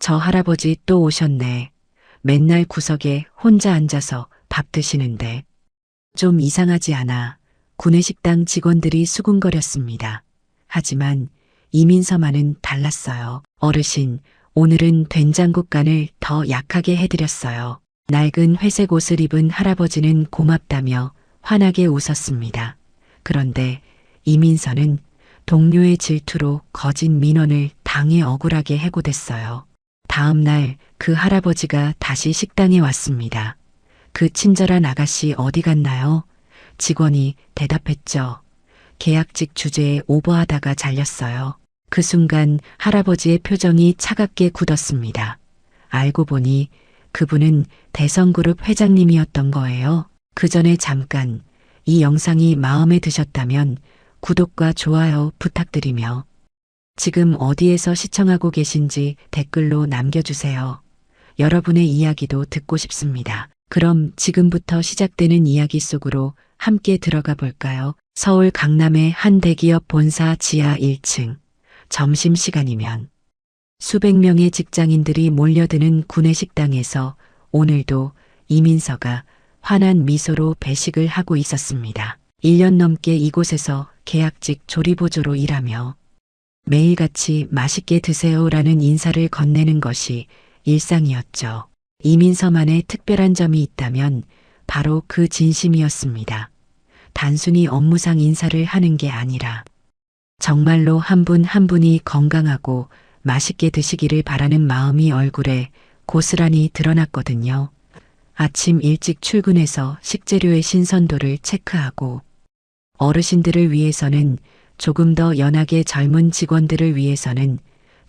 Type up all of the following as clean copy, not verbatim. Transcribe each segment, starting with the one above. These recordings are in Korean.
저 할아버지 또 오셨네. 맨날 구석에 혼자 앉아서 밥 드시는데. 좀 이상하지 않아. 구내식당 직원들이 수군거렸습니다. 하지만 이민서만은 달랐어요. 어르신, 오늘은 된장국간을 더 약하게 해드렸어요. 낡은 회색 옷을 입은 할아버지는 고맙다며 환하게 웃었습니다. 그런데 이민서는 동료의 질투로 거짓 민원을 당해 억울하게 해고됐어요. 다음 날 그 할아버지가 다시 식당에 왔습니다. 그 친절한 아가씨 어디 갔나요? 직원이 대답했죠. 계약직 주제에 오버하다가 잘렸어요. 그 순간 할아버지의 표정이 차갑게 굳었습니다. 알고 보니 그분은 대성그룹 회장님이었던 거예요. 그 전에 잠깐 이 영상이 마음에 드셨다면 구독과 좋아요 부탁드리며 지금 어디에서 시청하고 계신지 댓글로 남겨주세요. 여러분의 이야기도 듣고 싶습니다. 그럼 지금부터 시작되는 이야기 속으로 함께 들어가 볼까요? 서울 강남의 한 대기업 본사 지하 1층. 점심시간이면 수백 명의 직장인들이 몰려드는 구내식당에서 오늘도 이민서가 환한 미소로 배식을 하고 있었습니다. 1년 넘게 이곳에서 계약직 조리보조로 일하며 매일같이 맛있게 드세요라는 인사를 건네는 것이 일상이었죠. 이민서만의 특별한 점이 있다면 바로 그 진심이었습니다. 단순히 업무상 인사를 하는 게 아니라 정말로 한 분 한 분이 건강하고 맛있게 드시기를 바라는 마음이 얼굴에 고스란히 드러났거든요. 아침 일찍 출근해서 식재료의 신선도를 체크하고 어르신들을 위해서는 조금 더 연하게 젊은 직원들을 위해서는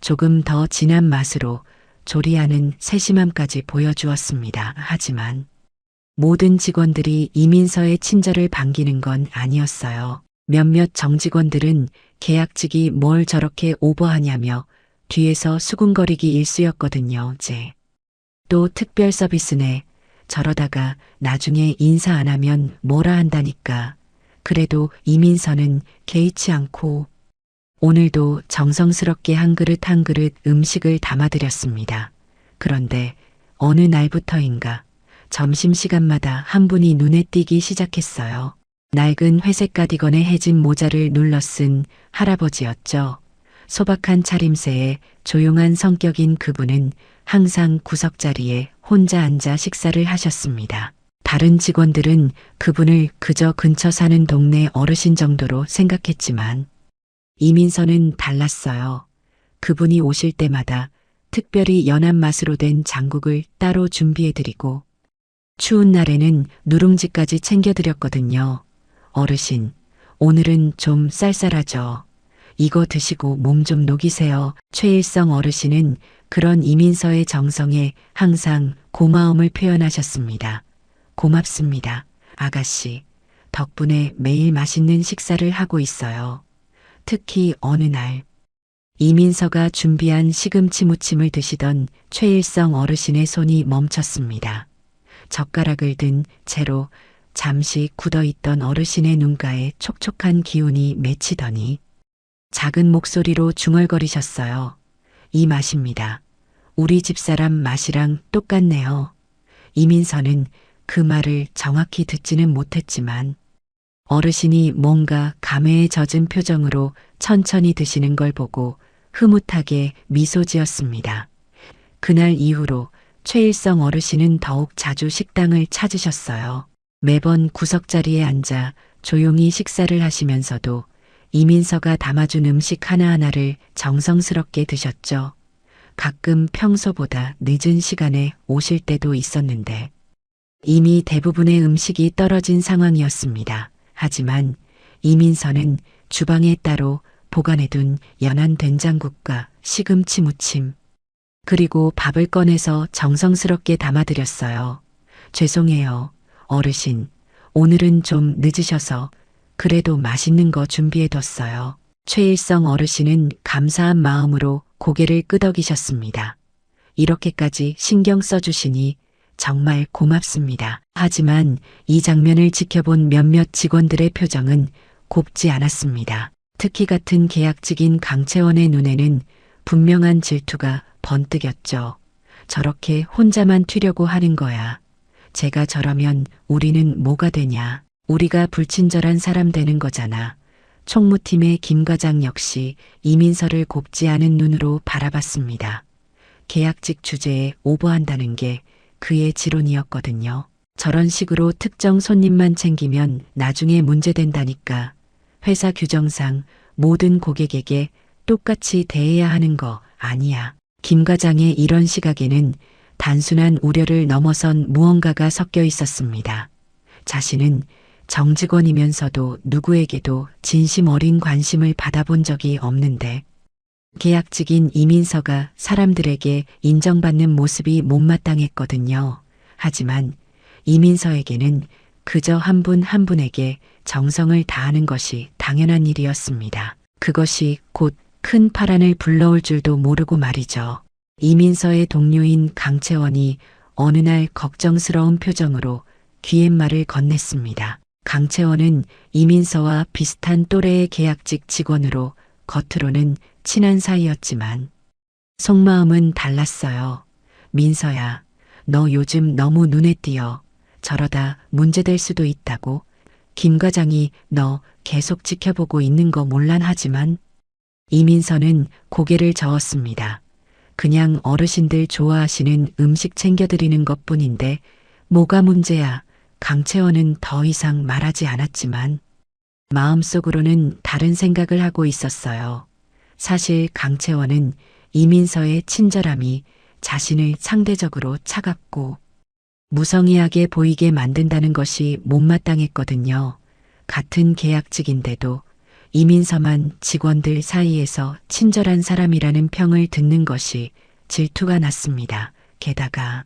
조금 더 진한 맛으로 조리하는 세심함까지 보여주었습니다. 하지만 모든 직원들이 이민서의 친절을 반기는 건 아니었어요. 몇몇 정직원들은 계약직이 뭘 저렇게 오버하냐며 뒤에서 수군거리기 일쑤였거든요. 또 특별 서비스네. 저러다가 나중에 인사 안 하면 뭐라 한다니까. 그래도 이민서는 개의치 않고 오늘도 정성스럽게 한 그릇 한 그릇 음식을 담아드렸습니다. 그런데 어느 날부터인가 점심시간마다 한 분이 눈에 띄기 시작했어요. 낡은 회색 가디건에 해진 모자를 눌러 쓴 할아버지였죠. 소박한 차림새에 조용한 성격인 그분은 항상 구석자리에 혼자 앉아 식사를 하셨습니다. 다른 직원들은 그분을 그저 근처 사는 동네 어르신 정도로 생각했지만 이민서는 달랐어요. 그분이 오실 때마다 특별히 연한 맛으로 된 장국을 따로 준비해드리고 추운 날에는 누룽지까지 챙겨드렸거든요. 어르신, 오늘은 좀 쌀쌀하죠. 이거 드시고 몸 좀 녹이세요. 최일성 어르신은 그런 이민서의 정성에 항상 고마움을 표현하셨습니다. 고맙습니다. 아가씨, 덕분에 매일 맛있는 식사를 하고 있어요. 특히 어느 날 이민서가 준비한 시금치 무침을 드시던 최일성 어르신의 손이 멈췄습니다. 젓가락을 든 채로 잠시 굳어있던 어르신의 눈가에 촉촉한 기운이 맺히더니 작은 목소리로 중얼거리셨어요. 이 맛입니다. 우리 집사람 맛이랑 똑같네요. 이민서는 그 말을 정확히 듣지는 못했지만 어르신이 뭔가 감회에 젖은 표정으로 천천히 드시는 걸 보고 흐뭇하게 미소 지었습니다. 그날 이후로 최일성 어르신은 더욱 자주 식당을 찾으셨어요. 매번 구석자리에 앉아 조용히 식사를 하시면서도 이민서가 담아준 음식 하나하나를 정성스럽게 드셨죠. 가끔 평소보다 늦은 시간에 오실 때도 있었는데 이미 대부분의 음식이 떨어진 상황이었습니다. 하지만 이민서는 주방에 따로 보관해둔 연한 된장국과 시금치 무침 그리고 밥을 꺼내서 정성스럽게 담아드렸어요. 죄송해요. 어르신, 오늘은 좀 늦으셔서 그래도 맛있는 거 준비해뒀어요. 최일성 어르신은 감사한 마음으로 고개를 끄덕이셨습니다. 이렇게까지 신경 써주시니 정말 고맙습니다. 하지만 이 장면을 지켜본 몇몇 직원들의 표정은 곱지 않았습니다. 특히 같은 계약직인 강채원의 눈에는 분명한 질투가 번뜩였죠. 저렇게 혼자만 튀려고 하는 거야. 제가 저러면 우리는 뭐가 되냐. 우리가 불친절한 사람 되는 거잖아. 총무팀의 김 과장 역시 이민서를 곱지 않은 눈으로 바라봤습니다. 계약직 주제에 오버한다는 게 그의 지론이었거든요. 저런 식으로 특정 손님만 챙기면 나중에 문제된다니까. 회사 규정상 모든 고객에게 똑같이 대해야 하는 거 아니야. 김 과장의 이런 시각에는 단순한 우려를 넘어선 무언가가 섞여 있었습니다. 자신은 정직원이면서도 누구에게도 진심 어린 관심을 받아본 적이 없는데 계약직인 이민서가 사람들에게 인정받는 모습이 못마땅했거든요. 하지만 이민서에게는 그저 한 분 한 분에게 정성을 다하는 것이 당연한 일이었습니다. 그것이 곧 큰 파란을 불러올 줄도 모르고 말이죠. 이민서의 동료인 강채원이 어느 날 걱정스러운 표정으로 귀갯말을 건넸습니다. 강채원은 이민서와 비슷한 또래의 계약직 직원으로 겉으로는 친한 사이였지만 속마음은 달랐어요. 민서야, 너 요즘 너무 눈에 띄어. 저러다 문제될 수도 있다고. 김 과장이 너 계속 지켜보고 있는 거 몰란하지만. 이민서는 고개를 저었습니다. 그냥 어르신들 좋아하시는 음식 챙겨드리는 것뿐인데 뭐가 문제야. 강채원은 더 이상 말하지 않았지만 마음속으로는 다른 생각을 하고 있었어요. 사실 강채원은 이민서의 친절함이 자신을 상대적으로 차갑고 무성의하게 보이게 만든다는 것이 못마땅했거든요. 같은 계약직인데도 이민서만 직원들 사이에서 친절한 사람이라는 평을 듣는 것이 질투가 났습니다. 게다가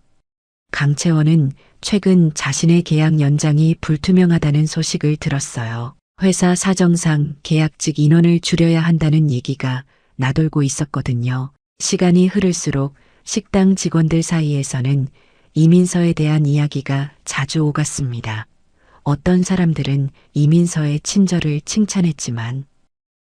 강채원은 최근 자신의 계약 연장이 불투명하다는 소식을 들었어요. 회사 사정상 계약직 인원을 줄여야 한다는 얘기가 나돌고 있었거든요. 시간이 흐를수록 식당 직원들 사이에서는 이민서에 대한 이야기가 자주 오갔습니다. 어떤 사람들은 이민서의 친절을 칭찬했지만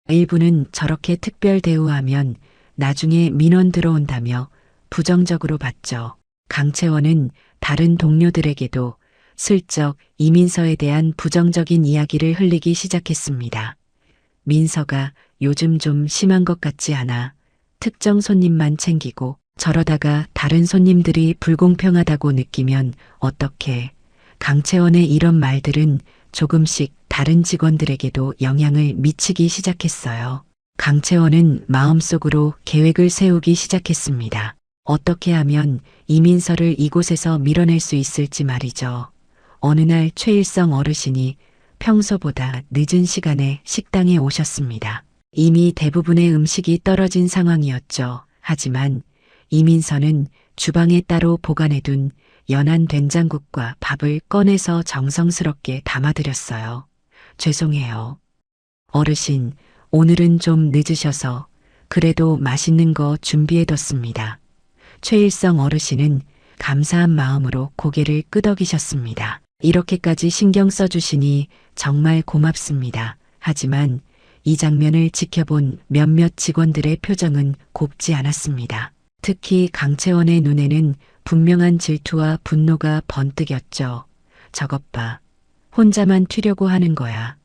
일부는 저렇게 특별 대우하면 나중에 민원 들어온다며 부정적으로 봤죠. 강채원은 다른 동료들에게도 슬쩍 이민서에 대한 부정적인 이야기를 흘리기 시작했습니다. 민서가 요즘 좀 심한 것 같지 않아. 특정 손님만 챙기고 저러다가 다른 손님들이 불공평하다고 느끼면 어떡해. 강채원의 이런 말들은 조금씩 다른 직원들에게도 영향을 미치기 시작했어요. 강채원은 마음속으로 계획을 세우기 시작했습니다. 어떻게 하면 이민서를 이곳에서 밀어낼 수 있을지 말이죠. 어느 날 최일성 어르신이 평소보다 늦은 시간에 식당에 오셨습니다. 이미 대부분의 음식이 떨어진 상황이었죠. 하지만 이민서는 주방에 따로 보관해둔 연한 된장국과 밥을 꺼내서 정성스럽게 담아드렸어요. 죄송해요. 어르신, 오늘은 좀 늦으셔서 그래도 맛있는 거 준비해뒀습니다. 최일성 어르신은 감사한 마음으로 고개를 끄덕이셨습니다. 이렇게까지 신경 써주시니 정말 고맙습니다. 하지만 이 장면을 지켜본 몇몇 직원들의 표정은 곱지 않았습니다. 특히 강채원의 눈에는 분명한 질투와 분노가 번뜩였죠. 저것 봐. 혼자만 튀려고 하는 거야.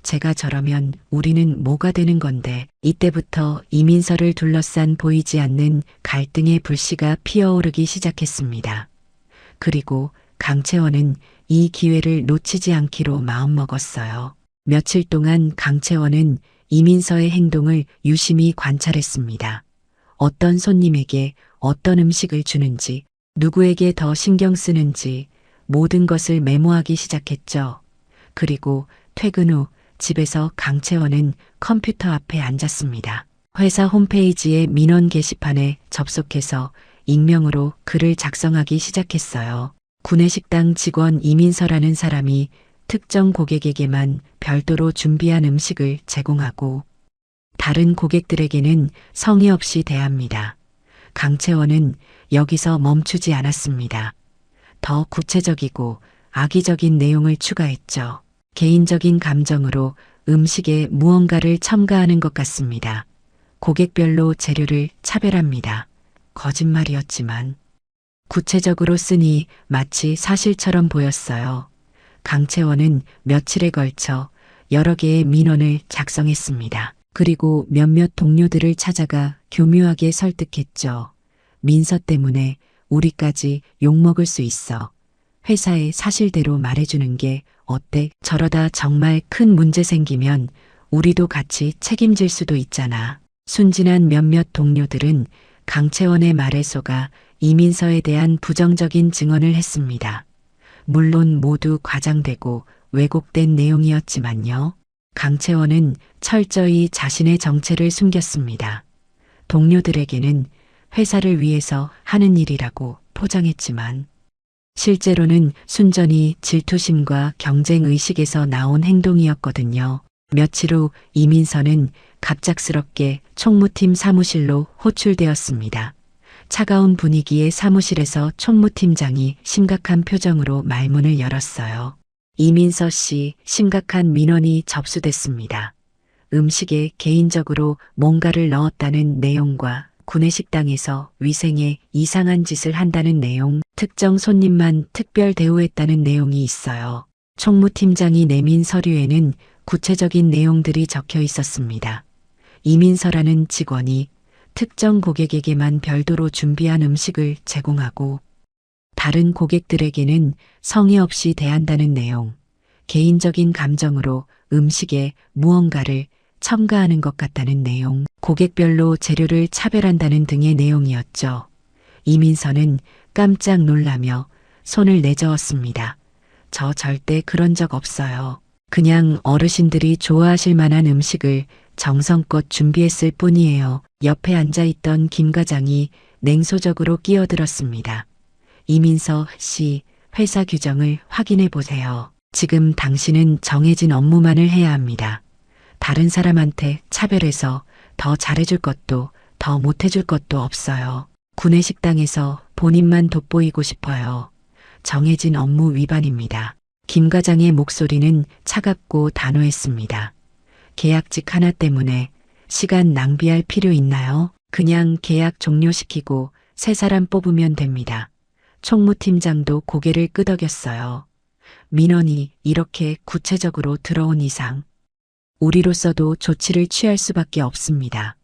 제가 저러면 우리는 뭐가 되는 건데. 이때부터 이민서를 둘러싼 보이지 않는 갈등의 불씨가 피어오르기 시작했습니다. 그리고 강채원은 이 기회를 놓치지 않기로 마음먹었어요. 며칠 동안 강채원은 이민서의 행동을 유심히 관찰했습니다. 어떤 손님에게 어떤 음식을 주는지, 누구에게 더 신경 쓰는지 모든 것을 메모하기 시작했죠. 그리고 퇴근 후 집에서 강채원은 컴퓨터 앞에 앉았습니다. 회사 홈페이지의 민원 게시판에 접속해서 익명으로 글을 작성하기 시작했어요. 구내식당 직원 이민서라는 사람이 특정 고객에게만 별도로 준비한 음식을 제공하고 다른 고객들에게는 성의 없이 대합니다. 강채원은 여기서 멈추지 않았습니다. 더 구체적이고 악의적인 내용을 추가했죠. 개인적인 감정으로 음식에 무언가를 첨가하는 것 같습니다. 고객별로 재료를 차별합니다. 거짓말이었지만 구체적으로 쓰니 마치 사실처럼 보였어요. 강채원은 며칠에 걸쳐 여러 개의 민원을 작성했습니다. 그리고 몇몇 동료들을 찾아가 교묘하게 설득했죠. 민서 때문에 우리까지 욕먹을 수 있어. 회사에 사실대로 말해주는 게 어때? 저러다 정말 큰 문제 생기면 우리도 같이 책임질 수도 있잖아. 순진한 몇몇 동료들은 강채원의 말에 속아 이민서에 대한 부정적인 증언을 했습니다. 물론 모두 과장되고 왜곡된 내용이었지만요. 강채원은 철저히 자신의 정체를 숨겼습니다. 동료들에게는 회사를 위해서 하는 일이라고 포장했지만 실제로는 순전히 질투심과 경쟁의식에서 나온 행동이었거든요. 며칠 후 이민서는 갑작스럽게 총무팀 사무실로 호출되었습니다. 차가운 분위기의 사무실에서 총무팀장이 심각한 표정으로 말문을 열었어요. 이민서 씨, 심각한 민원이 접수됐습니다. 음식에 개인적으로 뭔가를 넣었다는 내용과 구내식당에서 위생에 이상한 짓을 한다는 내용, 특정 손님만 특별 대우했다는 내용이 있어요. 총무팀장이 내민 서류에는 구체적인 내용들이 적혀 있었습니다. 이민서라는 직원이 특정 고객에게만 별도로 준비한 음식을 제공하고 다른 고객들에게는 성의 없이 대한다는 내용, 개인적인 감정으로 음식에 무언가를 첨가하는 것 같다는 내용, 고객별로 재료를 차별한다는 등의 내용이었죠. 이민서는 깜짝 놀라며 손을 내저었습니다. 저 절대 그런 적 없어요. 그냥 어르신들이 좋아하실 만한 음식을 정성껏 준비했을 뿐이에요. 옆에 앉아있던 김 과장이 냉소적으로 끼어들었습니다. 이민서 씨, 회사 규정을 확인해 보세요. 지금 당신은 정해진 업무만을 해야 합니다. 다른 사람한테 차별해서 더 잘해줄 것도 더 못해줄 것도 없어요. 구내식당에서 본인만 돋보이고 싶어요. 정해진 업무 위반입니다. 김 과장의 목소리는 차갑고 단호했습니다. 계약직 하나 때문에 시간 낭비할 필요 있나요? 그냥 계약 종료시키고 새 사람 뽑으면 됩니다. 총무팀장도 고개를 끄덕였어요. 민원이 이렇게 구체적으로 들어온 이상 우리로서도 조치를 취할 수밖에 없습니다.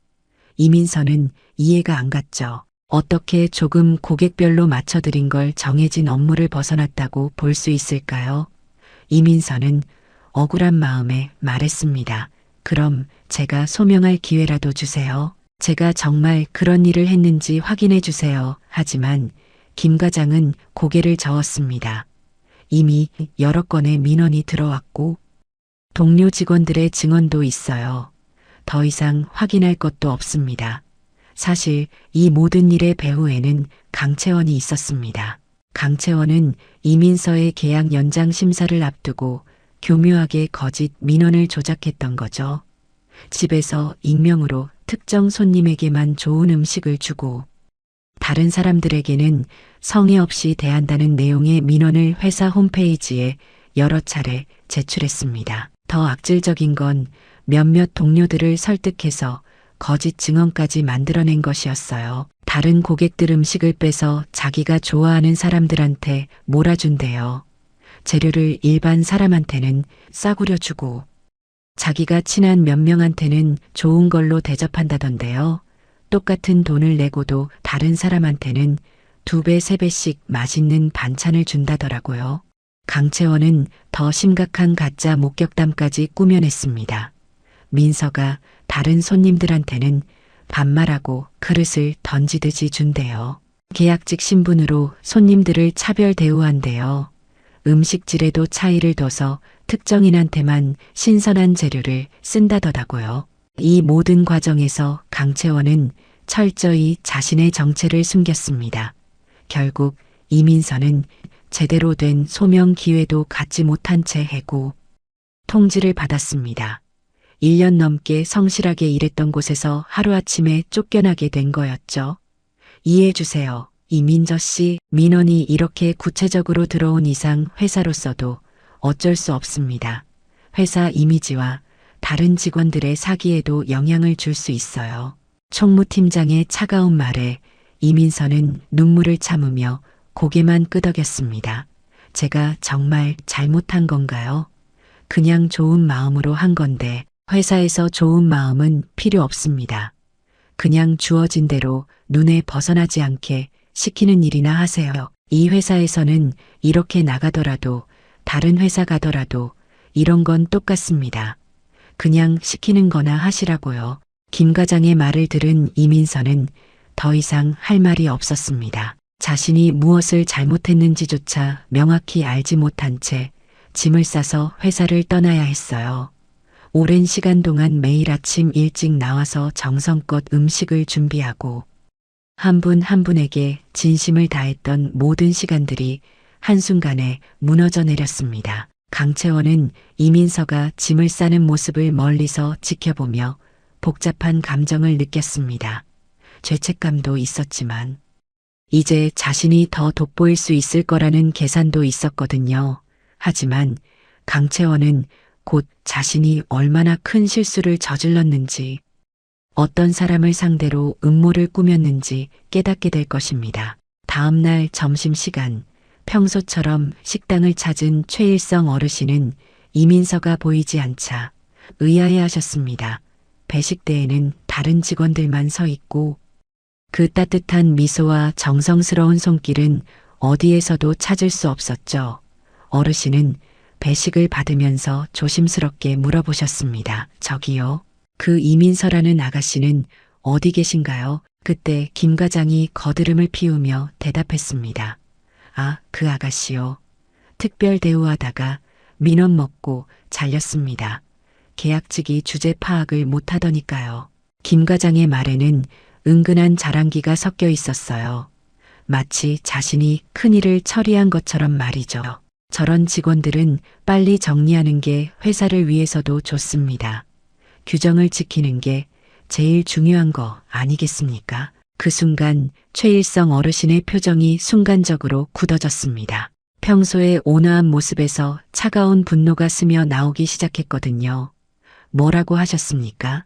이민서는 이해가 안 갔죠. 어떻게 조금 고객별로 맞춰드린 걸 정해진 업무를 벗어났다고 볼 수 있을까요? 이민서는 억울한 마음에 말했습니다. 그럼 제가 소명할 기회라도 주세요. 제가 정말 그런 일을 했는지 확인해 주세요. 하지만 김 과장은 고개를 저었습니다. 이미 여러 건의 민원이 들어왔고 동료 직원들의 증언도 있어요. 더 이상 확인할 것도 없습니다. 사실 이 모든 일의 배후에는 강채원이 있었습니다. 강채원은 이민서의 계약 연장 심사를 앞두고 교묘하게 거짓 민원을 조작했던 거죠. 집에서 익명으로 특정 손님에게만 좋은 음식을 주고 다른 사람들에게는 성의 없이 대한다는 내용의 민원을 회사 홈페이지에 여러 차례 제출했습니다. 더 악질적인 건 몇몇 동료들을 설득해서 거짓 증언까지 만들어낸 것이었어요. 다른 고객들 음식을 빼서 자기가 좋아하는 사람들한테 몰아준대요. 재료를 일반 사람한테는 싸구려 주고 자기가 친한 몇 명한테는 좋은 걸로 대접한다던데요. 똑같은 돈을 내고도 다른 사람한테는 2배, 3배씩 맛있는 반찬을 준다더라고요. 강채원은 더 심각한 가짜 목격담까지 꾸며냈습니다. 민서가 다른 손님들한테는 반말하고 그릇을 던지듯이 준대요. 계약직 신분으로 손님들을 차별 대우한대요. 음식질에도 차이를 둬서 특정인한테만 신선한 재료를 쓴다더라고요. 이 모든 과정에서 강채원은 철저히 자신의 정체를 숨겼습니다. 결국 이민서는 제대로 된 소명 기회도 갖지 못한 채 해고 통지를 받았습니다. 1년 넘게 성실하게 일했던 곳에서 하루아침에 쫓겨나게 된 거였죠. 이해해 주세요. 이민저 씨, 민원이 이렇게 구체적으로 들어온 이상 회사로서도 어쩔 수 없습니다. 회사 이미지와 다른 직원들의 사기에도 영향을 줄 수 있어요. 총무팀장의 차가운 말에 이민서는 눈물을 참으며 고개만 끄덕였습니다. 제가 정말 잘못한 건가요? 그냥 좋은 마음으로 한 건데 회사에서 좋은 마음은 필요 없습니다. 그냥 주어진 대로 눈에 벗어나지 않게 시키는 일이나 하세요. 이 회사에서는 이렇게 나가더라도 다른 회사 가더라도 이런 건 똑같습니다. 그냥 시키는 거나 하시라고요. 김 과장의 말을 들은 이민서는 더 이상 할 말이 없었습니다. 자신이 무엇을 잘못했는지조차 명확히 알지 못한 채 짐을 싸서 회사를 떠나야 했어요. 오랜 시간 동안 매일 아침 일찍 나와서 정성껏 음식을 준비하고 한 분 한 분에게 진심을 다했던 모든 시간들이 한순간에 무너져 내렸습니다. 강채원은 이민서가 짐을 싸는 모습을 멀리서 지켜보며 복잡한 감정을 느꼈습니다. 죄책감도 있었지만 이제 자신이 더 돋보일 수 있을 거라는 계산도 있었거든요. 하지만 강채원은 곧 자신이 얼마나 큰 실수를 저질렀는지 어떤 사람을 상대로 음모를 꾸몄는지 깨닫게 될 것입니다. 다음 날 점심시간 평소처럼 식당을 찾은 최일성 어르신은 이민서가 보이지 않자 의아해하셨습니다. 배식대에는 다른 직원들만 서 있고 그 따뜻한 미소와 정성스러운 손길은 어디에서도 찾을 수 없었죠. 어르신은 배식을 받으면서 조심스럽게 물어보셨습니다. 저기요. 그 이민서라는 아가씨는 어디 계신가요? 그때 김 과장이 거드름을 피우며 대답했습니다. 아, 그 아가씨요. 특별 대우하다가 민원 먹고 잘렸습니다. 계약직이 주제 파악을 못하더니까요. 김 과장의 말에는 은근한 자랑기가 섞여 있었어요. 마치 자신이 큰일을 처리한 것처럼 말이죠. 저런 직원들은 빨리 정리하는 게 회사를 위해서도 좋습니다. 규정을 지키는 게 제일 중요한 거 아니겠습니까? 그 순간 최일성 어르신의 표정이 순간적으로 굳어졌습니다. 평소에 온화한 모습에서 차가운 분노가 스며 나오기 시작했거든요. 뭐라고 하셨습니까?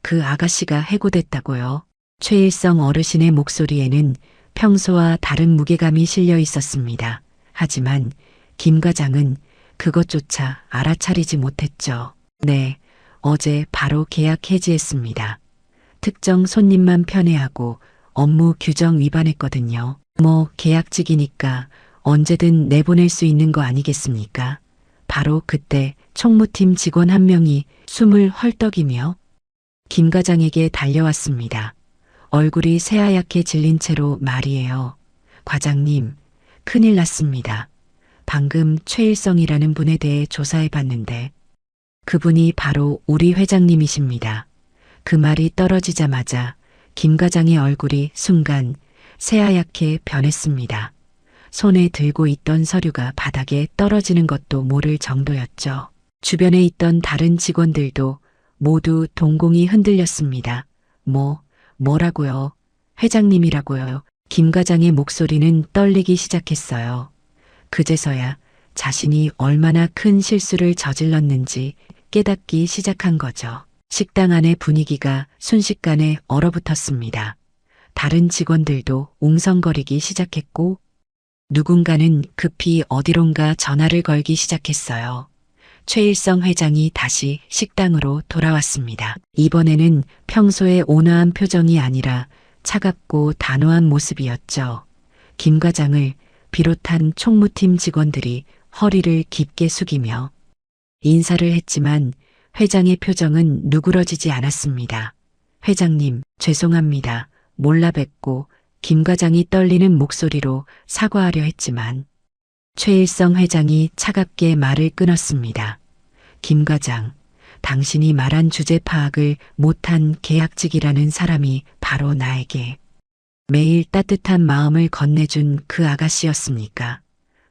그 아가씨가 해고됐다고요? 최일성 어르신의 목소리에는 평소와 다른 무게감이 실려 있었습니다. 하지만 김 과장은 그것조차 알아차리지 못했죠. 네, 어제 바로 계약 해지했습니다. 특정 손님만 편애하고 업무 규정 위반했거든요. 뭐 계약직이니까 언제든 내보낼 수 있는 거 아니겠습니까? 바로 그때 총무팀 직원 한 명이 숨을 헐떡이며 김 과장에게 달려왔습니다. 얼굴이 새하얗게 질린 채로 말이에요. 과장님, 큰일 났습니다. 방금 최일성이라는 분에 대해 조사해 봤는데 그분이 바로 우리 회장님이십니다. 그 말이 떨어지자마자 김 과장의 얼굴이 순간 새하얗게 변했습니다. 손에 들고 있던 서류가 바닥에 떨어지는 것도 모를 정도였죠. 주변에 있던 다른 직원들도 모두 동공이 흔들렸습니다. 뭐라고요? 회장님이라고요? 김 과장의 목소리는 떨리기 시작했어요. 그제서야 자신이 얼마나 큰 실수를 저질렀는지 깨닫기 시작한 거죠. 식당 안의 분위기가 순식간에 얼어붙었습니다. 다른 직원들도 웅성거리기 시작했고 누군가는 급히 어디론가 전화를 걸기 시작했어요. 최일성 회장이 다시 식당으로 돌아왔습니다. 이번에는 평소의 온화한 표정이 아니라 차갑고 단호한 모습이었죠. 김 과장을 비롯한 총무팀 직원들이 허리를 깊게 숙이며 인사를 했지만 회장의 표정은 누그러지지 않았습니다. 회장님, 죄송합니다. 몰라 뵙고 김 과장이 떨리는 목소리로 사과하려 했지만 최일성 회장이 차갑게 말을 끊었습니다. 김 과장, 당신이 말한 주제 파악을 못한 계약직이라는 사람이 바로 나에게 매일 따뜻한 마음을 건네준 그 아가씨였습니까?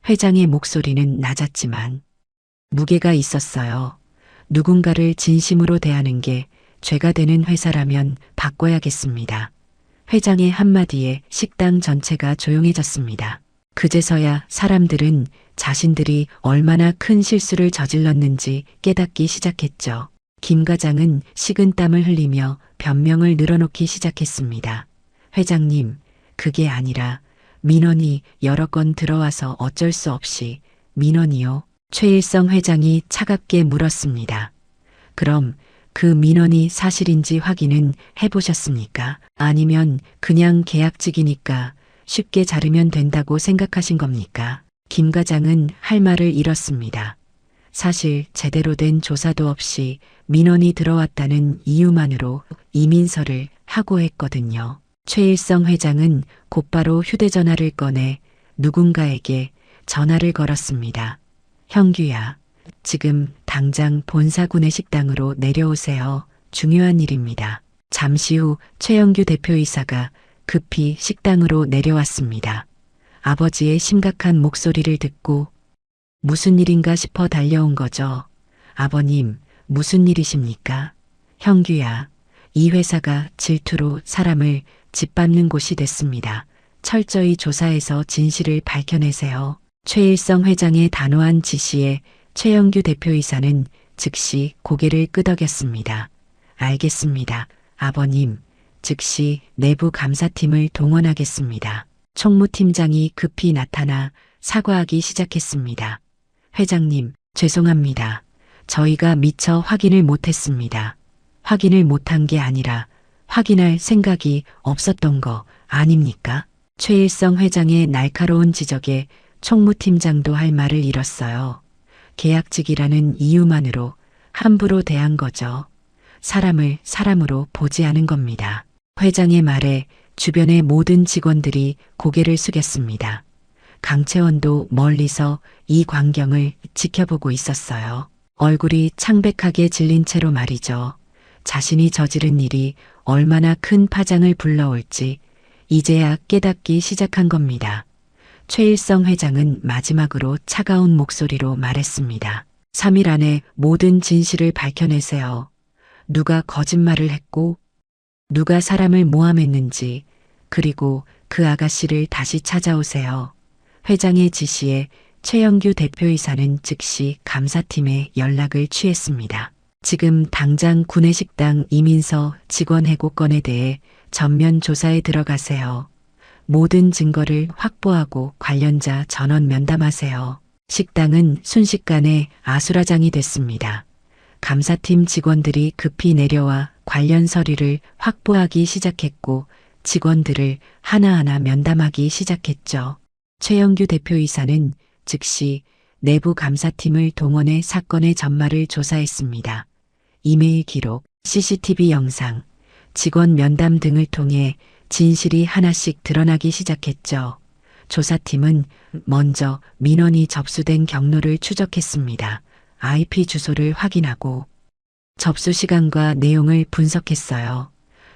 회장의 목소리는 낮았지만 무게가 있었어요. 누군가를 진심으로 대하는 게 죄가 되는 회사라면 바꿔야겠습니다. 회장의 한마디에 식당 전체가 조용해졌습니다. 그제서야 사람들은 자신들이 얼마나 큰 실수를 저질렀는지 깨닫기 시작했죠. 김 과장은 식은땀을 흘리며 변명을 늘어놓기 시작했습니다. 회장님, 그게 아니라 민원이 여러 건 들어와서 어쩔 수 없이 민원이요? 최일성 회장이 차갑게 물었습니다. 그럼 그 민원이 사실인지 확인은 해보셨습니까? 아니면 그냥 계약직이니까 쉽게 자르면 된다고 생각하신 겁니까? 김 과장은 할 말을 잃었습니다. 사실 제대로 된 조사도 없이 민원이 들어왔다는 이유만으로 이민서를 하고 했거든요. 최일성 회장은 곧바로 휴대전화를 꺼내 누군가에게 전화를 걸었습니다. 형규야, 지금 당장 본사구내 식당으로 내려오세요. 중요한 일입니다. 잠시 후 최영규 대표이사가 급히 식당으로 내려왔습니다. 아버지의 심각한 목소리를 듣고 무슨 일인가 싶어 달려온 거죠. 아버님, 무슨 일이십니까? 형규야, 이 회사가 질투로 사람을 짓밟는 곳이 됐습니다. 철저히 조사해서 진실을 밝혀내세요. 최일성 회장의 단호한 지시에 최영규 대표이사는 즉시 고개를 끄덕였습니다. 알겠습니다. 아버님, 즉시 내부 감사팀을 동원하겠습니다. 총무팀장이 급히 나타나 사과하기 시작했습니다. 회장님, 죄송합니다. 저희가 미처 확인을 못했습니다. 확인을 못한 게 아니라 확인할 생각이 없었던 거 아닙니까? 최일성 회장의 날카로운 지적에 총무팀장도 할 말을 잃었어요. 계약직이라는 이유만으로 함부로 대한 거죠. 사람을 사람으로 보지 않은 겁니다. 회장의 말에 주변의 모든 직원들이 고개를 숙였습니다. 강채원도 멀리서 이 광경을 지켜보고 있었어요. 얼굴이 창백하게 질린 채로 말이죠. 자신이 저지른 일이 얼마나 큰 파장을 불러올지 이제야 깨닫기 시작한 겁니다. 최일성 회장은 마지막으로 차가운 목소리로 말했습니다. 3일 안에 모든 진실을 밝혀내세요. 누가 거짓말을 했고 누가 사람을 모함했는지 그리고 그 아가씨를 다시 찾아오세요. 회장의 지시에 최영규 대표이사는 즉시 감사팀에 연락을 취했습니다. 지금 당장 구내식당 이민서 직원 해고 건에 대해 전면 조사에 들어가세요. 모든 증거를 확보하고 관련자 전원 면담하세요. 식당은 순식간에 아수라장이 됐습니다. 감사팀 직원들이 급히 내려와 관련 서류를 확보하기 시작했고 직원들을 하나하나 면담하기 시작했죠. 최영규 대표이사는 즉시 내부 감사팀을 동원해 사건의 전말을 조사했습니다. 이메일 기록, CCTV 영상, 직원 면담 등을 통해 진실이 하나씩 드러나기 시작했죠. 조사팀은 먼저 민원이 접수된 경로를 추적했습니다. IP 주소를 확인하고 접수 시간과 내용을 분석했어요.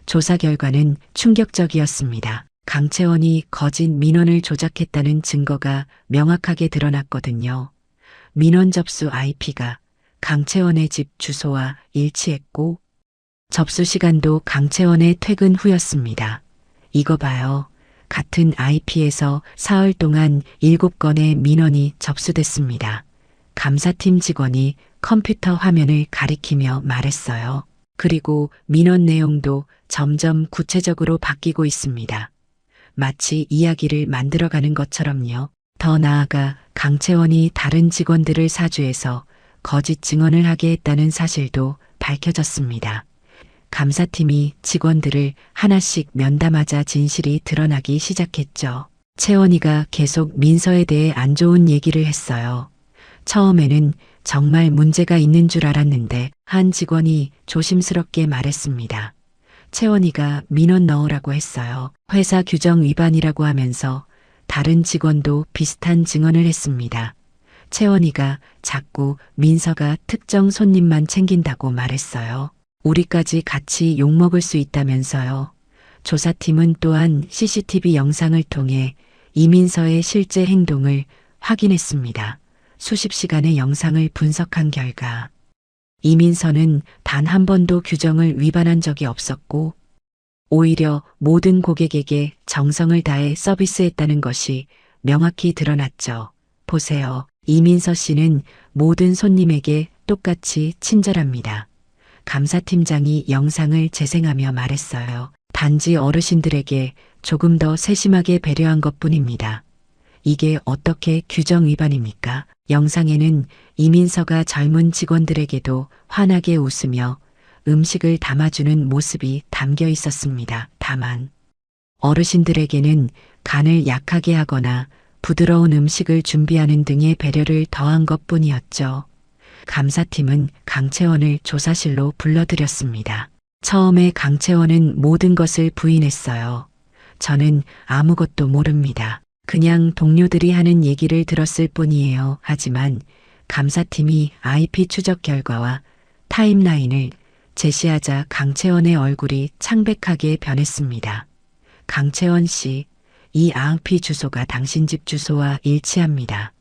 조사 결과는 충격적이었습니다. 강채원이 거짓 민원을 조작했다는 증거가 명확하게 드러났거든요. 민원 접수 IP가 강채원의 집 주소와 일치했고 접수 시간도 강채원의 퇴근 후였습니다. 이거 봐요. 같은 IP에서 사흘 동안 7건의 민원이 접수됐습니다. 감사팀 직원이 컴퓨터 화면을 가리키며 말했어요. 그리고 민원 내용도 점점 구체적으로 바뀌고 있습니다. 마치 이야기를 만들어가는 것처럼요. 더 나아가 강채원이 다른 직원들을 사주해서 거짓 증언을 하게 했다는 사실도 밝혀졌습니다. 감사팀이 직원들을 하나씩 면담하자 진실이 드러나기 시작했죠. 채원이가 계속 민서에 대해 안 좋은 얘기를 했어요. 처음에는 정말 문제가 있는 줄 알았는데 한 직원이 조심스럽게 말했습니다. 채원이가 민원 넣으라고 했어요. 회사 규정 위반이라고 하면서 다른 직원도 비슷한 증언을 했습니다. 채원이가 자꾸 민서가 특정 손님만 챙긴다고 말했어요. 우리까지 같이 욕먹을 수 있다면서요. 조사팀은 또한 CCTV 영상을 통해 이민서의 실제 행동을 확인했습니다. 수십 시간의 영상을 분석한 결과 이민서는 단 한 번도 규정을 위반한 적이 없었고 오히려 모든 고객에게 정성을 다해 서비스했다는 것이 명확히 드러났죠. 보세요. 이민서 씨는 모든 손님에게 똑같이 친절합니다. 감사팀장이 영상을 재생하며 말했어요. 단지 어르신들에게 조금 더 세심하게 배려한 것뿐입니다. 이게 어떻게 규정 위반입니까? 영상에는 이민서가 젊은 직원들에게도 환하게 웃으며 음식을 담아주는 모습이 담겨 있었습니다. 다만 어르신들에게는 간을 약하게 하거나 부드러운 음식을 준비하는 등의 배려를 더한 것뿐이었죠. 감사팀은 강채원을 조사실로 불러들였습니다. 처음에 강채원은 모든 것을 부인했어요. 저는 아무것도 모릅니다. 그냥 동료들이 하는 얘기를 들었을 뿐이에요. 하지만 감사팀이 IP 추적 결과와 타임라인을 제시하자 강채원의 얼굴이 창백하게 변했습니다. 강채원 씨, 이 IP 주소가 당신 집 주소와 일치합니다.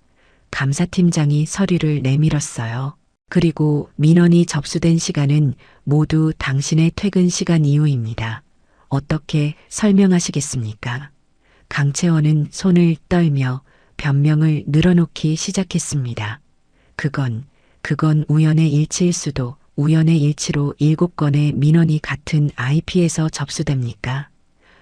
감사팀장이 서류를 내밀었어요. 그리고 민원이 접수된 시간은 모두 당신의 퇴근 시간 이후입니다. 어떻게 설명하시겠습니까? 강채원은 손을 떨며 변명을 늘어놓기 시작했습니다. 그건 우연의 일치일 수도. 우연의 일치로 7건의 민원이 같은 IP에서 접수됩니까?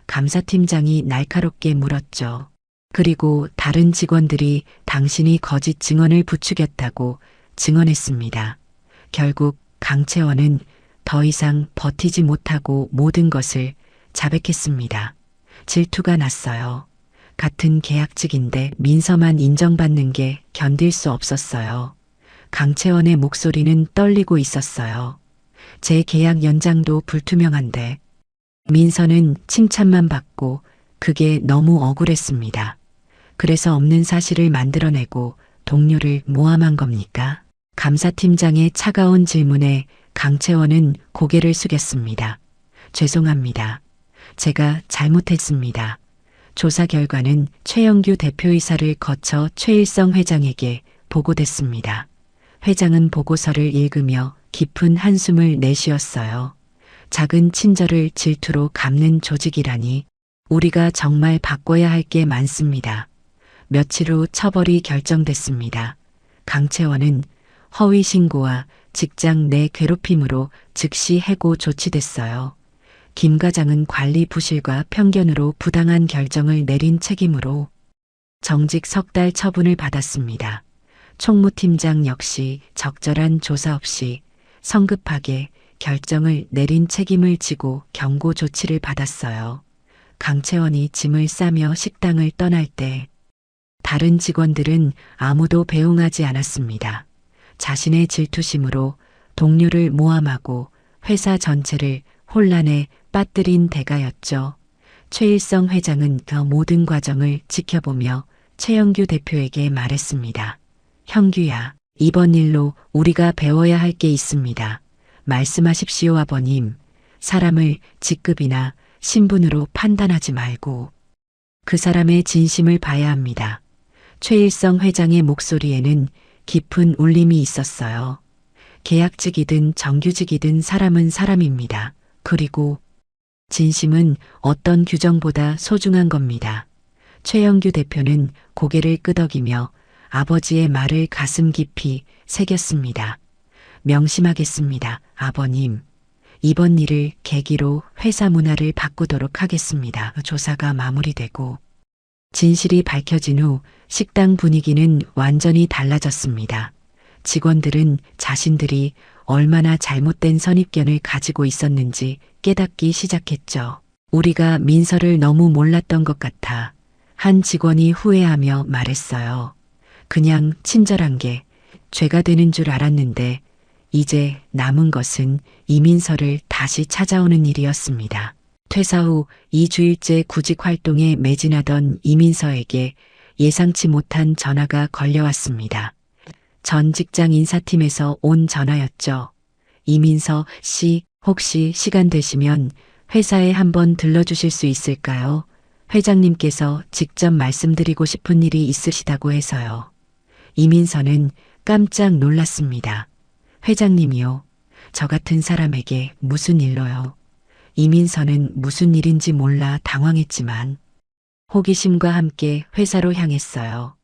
감사팀장이 날카롭게 물었죠. 그리고 다른 직원들이 당신이 거짓 증언을 부추겼다고 증언했습니다. 결국 강채원은 더 이상 버티지 못하고 모든 것을 자백했습니다. 질투가 났어요. 같은 계약직인데 민서만 인정받는 게 견딜 수 없었어요. 강채원의 목소리는 떨리고 있었어요. 제 계약 연장도 불투명한데 민서는 칭찬만 받고 그게 너무 억울했습니다. 그래서 없는 사실을 만들어내고 동료를 모함한 겁니까? 감사팀장의 차가운 질문에 강채원은 고개를 숙였습니다. 죄송합니다. 제가 잘못했습니다. 조사 결과는 최영규 대표이사를 거쳐 최일성 회장에게 보고됐습니다. 회장은 보고서를 읽으며 깊은 한숨을 내쉬었어요. 작은 친절을 질투로 갚는 조직이라니 우리가 정말 바꿔야 할 게 많습니다. 며칠 후 처벌이 결정됐습니다. 강채원은 허위 신고와 직장 내 괴롭힘으로 즉시 해고 조치됐어요. 김 과장은 관리 부실과 편견으로 부당한 결정을 내린 책임으로 정직 3달 처분을 받았습니다. 총무팀장 역시 적절한 조사 없이 성급하게 결정을 내린 책임을 지고 경고 조치를 받았어요. 강채원이 짐을 싸며 식당을 떠날 때 다른 직원들은 아무도 배웅하지 않았습니다. 자신의 질투심으로 동료를 모함하고 회사 전체를 혼란에 빠뜨린 대가였죠. 최일성 회장은 그 모든 과정을 지켜보며 최영규 대표에게 말했습니다. 형규야, 이번 일로 우리가 배워야 할 게 있습니다. 말씀하십시오, 아버님. 사람을 직급이나 신분으로 판단하지 말고 그 사람의 진심을 봐야 합니다. 최일성 회장의 목소리에는 깊은 울림이 있었어요. 계약직이든 정규직이든 사람은 사람입니다. 그리고 진심은 어떤 규정보다 소중한 겁니다. 최영규 대표는 고개를 끄덕이며 아버지의 말을 가슴 깊이 새겼습니다. 명심하겠습니다, 아버님. 이번 일을 계기로 회사 문화를 바꾸도록 하겠습니다. 조사가 마무리되고 진실이 밝혀진 후 식당 분위기는 완전히 달라졌습니다. 직원들은 자신들이 얼마나 잘못된 선입견을 가지고 있었는지 깨닫기 시작했죠. 우리가 민서를 너무 몰랐던 것 같아 한 직원이 후회하며 말했어요. 그냥 친절한 게 죄가 되는 줄 알았는데 이제 남은 것은 이민서를 다시 찾아오는 일이었습니다. 퇴사 후 2주일째 구직 활동에 매진하던 이민서에게 예상치 못한 전화가 걸려왔습니다. 전 직장 인사팀에서 온 전화였죠. 이민서 씨, 혹시 시간 되시면 회사에 한번 들러주실 수 있을까요? 회장님께서 직접 말씀드리고 싶은 일이 있으시다고 해서요. 이민서는 깜짝 놀랐습니다. 회장님이요? 저 같은 사람에게 무슨 일로요? 이민서는 무슨 일인지 몰라 당황했지만 호기심과 함께 회사로 향했어요.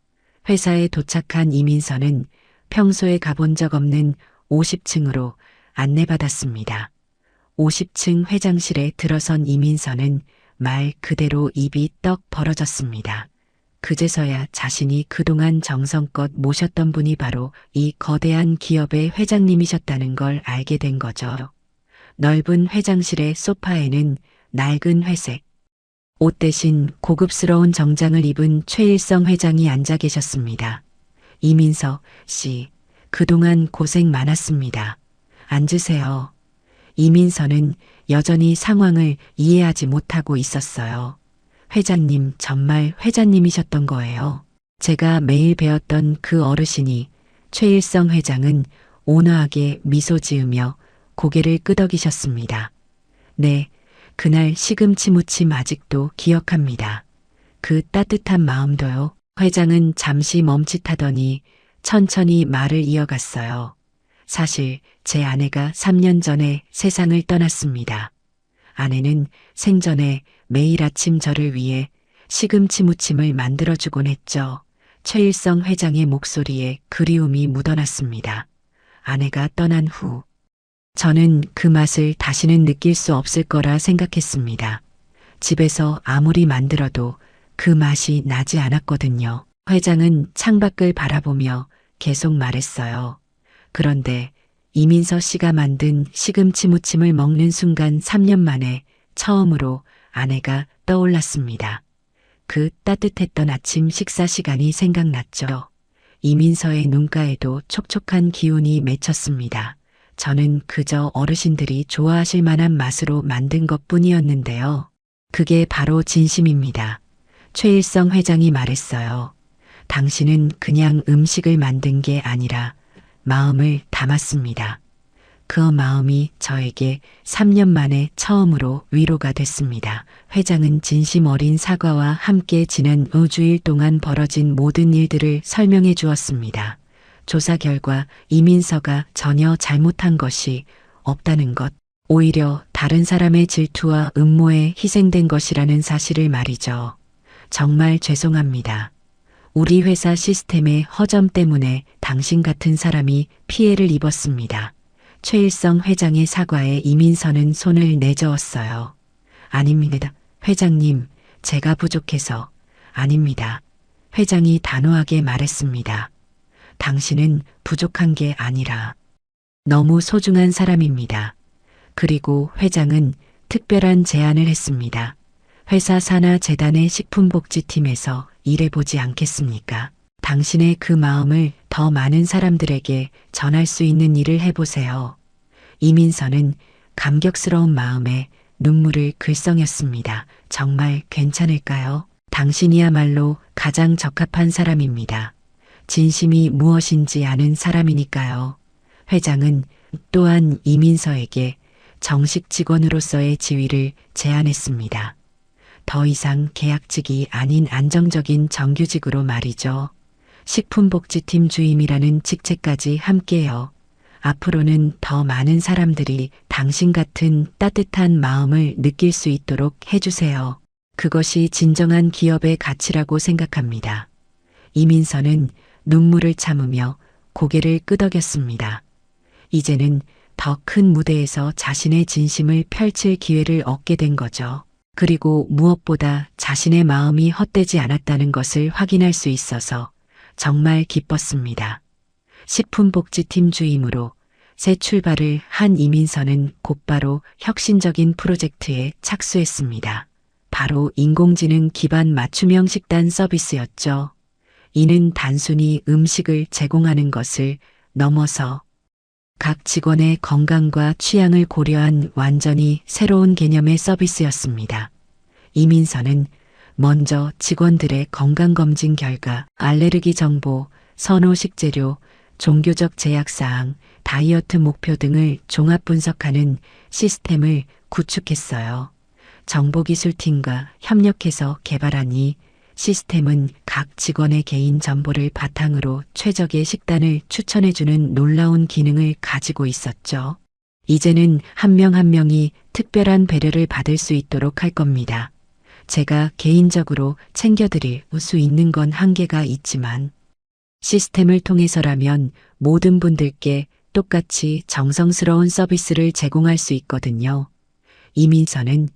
회사에 도착한 이민서는 평소에 가본 적 없는 50층으로 안내받았습니다. 50층 회장실에 들어선 이민서는 말 그대로 입이 떡 벌어졌습니다. 그제서야 자신이 그동안 정성껏 모셨던 분이 바로 이 거대한 기업의 회장님이셨다는 걸 알게 된 거죠. 넓은 회장실의 소파에는 낡은 회색 옷 대신 고급스러운 정장을 입은 최일성 회장이 앉아 계셨습니다. 이민서 씨, 그동안 고생 많았습니다. 앉으세요. 이민서는 여전히 상황을 이해하지 못하고 있었어요. 회장님, 정말 회장님이셨던 거예요. 제가 매일 배웠던 그 어르신이. 최일성 회장은 온화하게 미소 지으며 고개를 끄덕이셨습니다. 네, 그날 시금치 무침 아직도 기억합니다. 그 따뜻한 마음도요. 회장은 잠시 멈칫하더니 천천히 말을 이어갔어요. 사실 제 아내가 3년 전에 세상을 떠났습니다. 아내는 생전에 매일 아침 저를 위해 시금치 무침을 만들어주곤 했죠. 최일성 회장의 목소리에 그리움이 묻어났습니다. 아내가 떠난 후 저는 그 맛을 다시는 느낄 수 없을 거라 생각했습니다. 집에서 아무리 만들어도 그 맛이 나지 않았거든요. 회장은 창밖을 바라보며 계속 말했어요. 그런데 이민서 씨가 만든 시금치 무침을 먹는 순간 3년 만에 처음으로 아내가 떠올랐습니다. 그 따뜻했던 아침 식사 시간이 생각났죠. 이민서의 눈가에도 촉촉한 기운이 맺혔습니다. 저는 그저 어르신들이 좋아하실 만한 맛으로 만든 것뿐이었는데요. 그게 바로 진심입니다. 최일성 회장이 말했어요. 당신은 그냥 음식을 만든 게 아니라 마음을 담았습니다. 그 마음이 저에게 3년 만에 처음으로 위로가 됐습니다. 회장은 진심 어린 사과와 함께 지난 5주일 동안 벌어진 모든 일들을 설명해 주었습니다. 조사 결과 이민서가 전혀 잘못한 것이 없다는 것, 오히려 다른 사람의 질투와 음모에 희생된 것이라는 사실을 말이죠. 정말 죄송합니다. 우리 회사 시스템의 허점 때문에 당신 같은 사람이 피해를 입었습니다. 최일성 회장의 사과에 이민서는 손을 내저었어요. 아닙니다. 회장님, 제가 부족해서. 아닙니다. 회장이 단호하게 말했습니다. 당신은 부족한 게 아니라 너무 소중한 사람입니다. 그리고 회장은 특별한 제안을 했습니다. 회사 산하 재단의 식품복지팀에서 일해보지 않겠습니까? 당신의 그 마음을 더 많은 사람들에게 전할 수 있는 일을 해보세요. 이민서는 감격스러운 마음에 눈물을 글썽였습니다. 정말 괜찮을까요? 당신이야말로 가장 적합한 사람입니다. 진심이 무엇인지 아는 사람이니까요. 회장은 또한 이민서에게 정식 직원으로서의 지위를 제안했습니다. 더 이상 계약직이 아닌 안정적인 정규직으로 말이죠. 식품복지팀 주임이라는 직책까지 함께요. 앞으로는 더 많은 사람들이 당신 같은 따뜻한 마음을 느낄 수 있도록 해주세요. 그것이 진정한 기업의 가치라고 생각합니다. 이민서는 눈물을 참으며 고개를 끄덕였습니다. 이제는 더 큰 무대에서 자신의 진심을 펼칠 기회를 얻게 된 거죠. 그리고 무엇보다 자신의 마음이 헛되지 않았다는 것을 확인할 수 있어서 정말 기뻤습니다. 식품복지팀 주임으로 새 출발을 한 이민서는 곧바로 혁신적인 프로젝트에 착수했습니다. 바로 인공지능 기반 맞춤형 식단 서비스였죠. 이는 단순히 음식을 제공하는 것을 넘어서 각 직원의 건강과 취향을 고려한 완전히 새로운 개념의 서비스였습니다. 이민서는 먼저 직원들의 건강검진 결과, 알레르기 정보, 선호 식재료, 종교적 제약사항, 다이어트 목표 등을 종합 분석하는 시스템을 구축했어요. 정보기술팀과 협력해서 개발한 이 시스템은 각 직원의 개인 정보를 바탕으로 최적의 식단을 추천해주는 놀라운 기능을 가지고 있었죠. 이제는 한 명 한 명이 특별한 배려를 받을 수 있도록 할 겁니다. 제가 개인적으로 챙겨드릴 수 있는 건 한계가 있지만 시스템을 통해서라면 모든 분들께 똑같이 정성스러운 서비스를 제공할 수 있거든요. 이민서는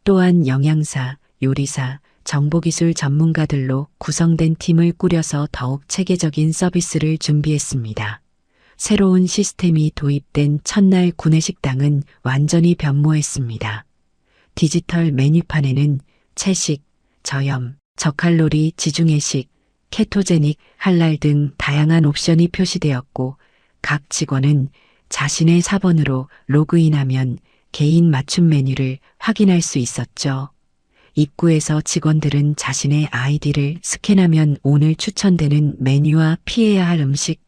또한 영양사, 요리사, 정보기술 전문가들로 구성된 팀을 꾸려서 더욱 체계적인 서비스를 준비했습니다. 새로운 시스템이 도입된 첫날 구내식당은 완전히 변모했습니다. 디지털 메뉴판에는 채식, 저염, 저칼로리 지중해식, 케토제닉, 할랄 등 다양한 옵션이 표시되었고 각 직원은 자신의 사번으로 로그인하면 개인 맞춤 메뉴를 확인할 수 있었죠. 입구에서 직원들은 자신의 아이디를 스캔하면 오늘 추천되는 메뉴와 피해야 할 음식,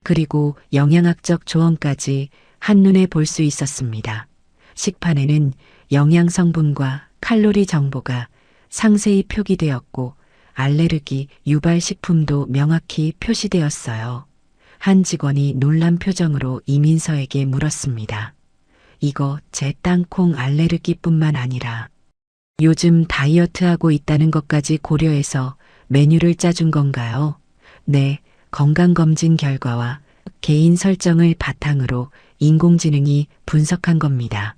그리고 영양학적 조언까지 한눈에 볼 수 있었습니다. 식판에는 영양 성분과 칼로리 정보가 상세히 표기되었고 알레르기 유발 식품도 명확히 표시되었어요. 한 직원이 놀란 표정으로 이민서에게 물었습니다. 이거 제 땅콩 알레르기뿐만 아니라 요즘 다이어트하고 있다는 것까지 고려해서 메뉴를 짜준 건가요? 네, 건강검진 결과와 개인 설정을 바탕으로 인공지능이 분석한 겁니다.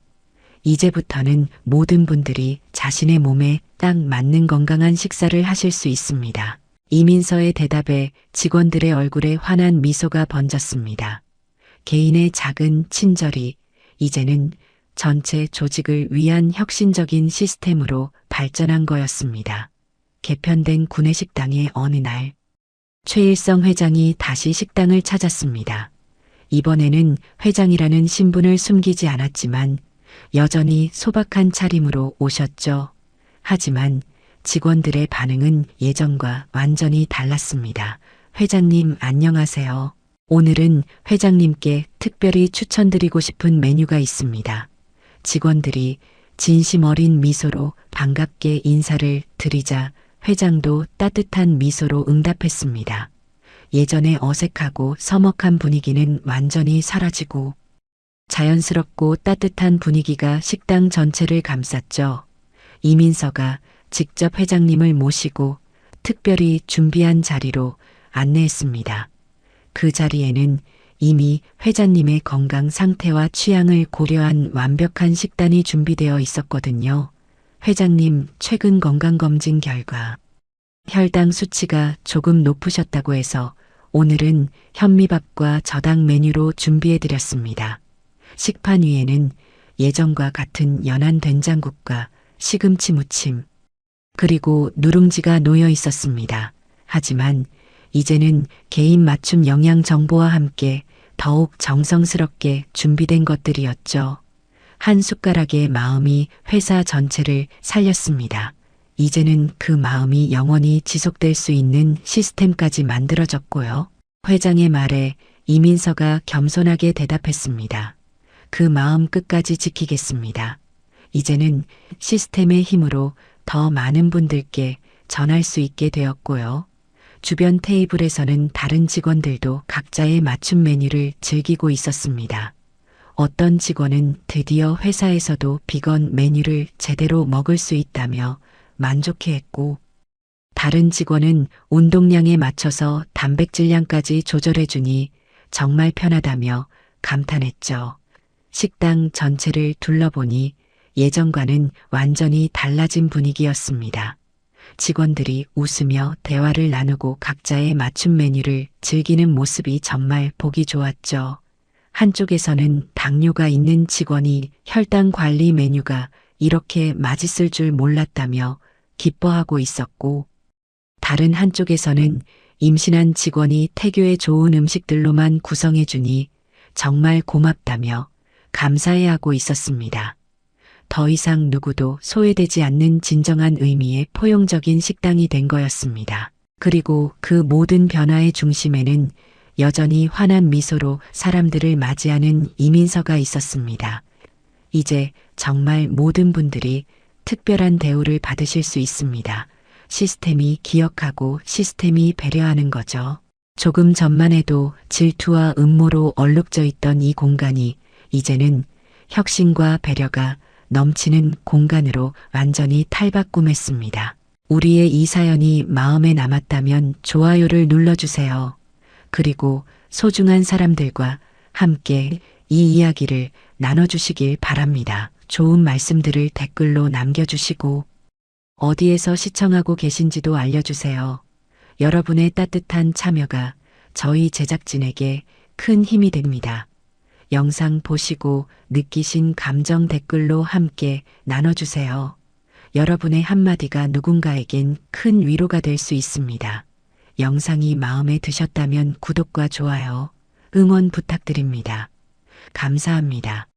이제부터는 모든 분들이 자신의 몸에 딱 맞는 건강한 식사를 하실 수 있습니다. 이민서의 대답에 직원들의 얼굴에 환한 미소가 번졌습니다. 개인의 작은 친절이 이제는 전체 조직을 위한 혁신적인 시스템으로 발전한 거였습니다. 개편된 구내식당의 어느 날, 최일성 회장이 다시 식당을 찾았습니다. 이번에는 회장이라는 신분을 숨기지 않았지만 여전히 소박한 차림으로 오셨죠. 하지만 직원들의 반응은 예전과 완전히 달랐습니다. 회장님 안녕하세요. 오늘은 회장님께 특별히 추천드리고 싶은 메뉴가 있습니다. 직원들이 진심 어린 미소로 반갑게 인사를 드리자 회장도 따뜻한 미소로 응답했습니다. 예전의 어색하고 서먹한 분위기는 완전히 사라지고 자연스럽고 따뜻한 분위기가 식당 전체를 감쌌죠. 이민서가 직접 회장님을 모시고 특별히 준비한 자리로 안내했습니다. 그 자리에는 이미 회장님의 건강 상태와 취향을 고려한 완벽한 식단이 준비되어 있었거든요. 회장님 최근 건강검진 결과 혈당 수치가 조금 높으셨다고 해서 오늘은 현미밥과 저당 메뉴로 준비해드렸습니다. 식판 위에는 예전과 같은 연한 된장국과 시금치 무침, 그리고 누룽지가 놓여 있었습니다. 하지만 이제는 개인 맞춤 영양 정보와 함께 더욱 정성스럽게 준비된 것들이었죠. 한 숟가락의 마음이 회사 전체를 살렸습니다. 이제는 그 마음이 영원히 지속될 수 있는 시스템까지 만들어졌고요. 회장의 말에 이민서가 겸손하게 대답했습니다. 그 마음 끝까지 지키겠습니다. 이제는 시스템의 힘으로 더 많은 분들께 전할 수 있게 되었고요. 주변 테이블에서는 다른 직원들도 각자의 맞춤 메뉴를 즐기고 있었습니다. 어떤 직원은 드디어 회사에서도 비건 메뉴를 제대로 먹을 수 있다며 만족해했고, 다른 직원은 운동량에 맞춰서 단백질량까지 조절해주니 정말 편하다며 감탄했죠. 식당 전체를 둘러보니 예전과는 완전히 달라진 분위기였습니다. 직원들이 웃으며 대화를 나누고 각자의 맞춤 메뉴를 즐기는 모습이 정말 보기 좋았죠. 한쪽에서는 당뇨가 있는 직원이 혈당 관리 메뉴가 이렇게 맛있을 줄 몰랐다며 기뻐하고 있었고, 다른 한쪽에서는 임신한 직원이 태교에 좋은 음식들로만 구성해주니 정말 고맙다며 감사해하고 있었습니다. 더 이상 누구도 소외되지 않는 진정한 의미의 포용적인 식당이 된 거였습니다. 그리고 그 모든 변화의 중심에는 여전히 환한 미소로 사람들을 맞이하는 이민서가 있었습니다. 이제 정말 모든 분들이 특별한 대우를 받으실 수 있습니다. 시스템이 기억하고 시스템이 배려하는 거죠. 조금 전만 해도 질투와 음모로 얼룩져 있던 이 공간이 이제는 혁신과 배려가 넘치는 공간으로 완전히 탈바꿈했습니다. 우리의 이 사연이 마음에 남았다면 좋아요를 눌러주세요. 그리고 소중한 사람들과 함께 이 이야기를 나눠주시길 바랍니다. 좋은 말씀들을 댓글로 남겨주시고 어디에서 시청하고 계신지도 알려주세요. 여러분의 따뜻한 참여가 저희 제작진에게 큰 힘이 됩니다. 영상 보시고 느끼신 감정 댓글로 함께 나눠주세요. 여러분의 한마디가 누군가에겐 큰 위로가 될 수 있습니다. 영상이 마음에 드셨다면 구독과 좋아요, 응원 부탁드립니다. 감사합니다.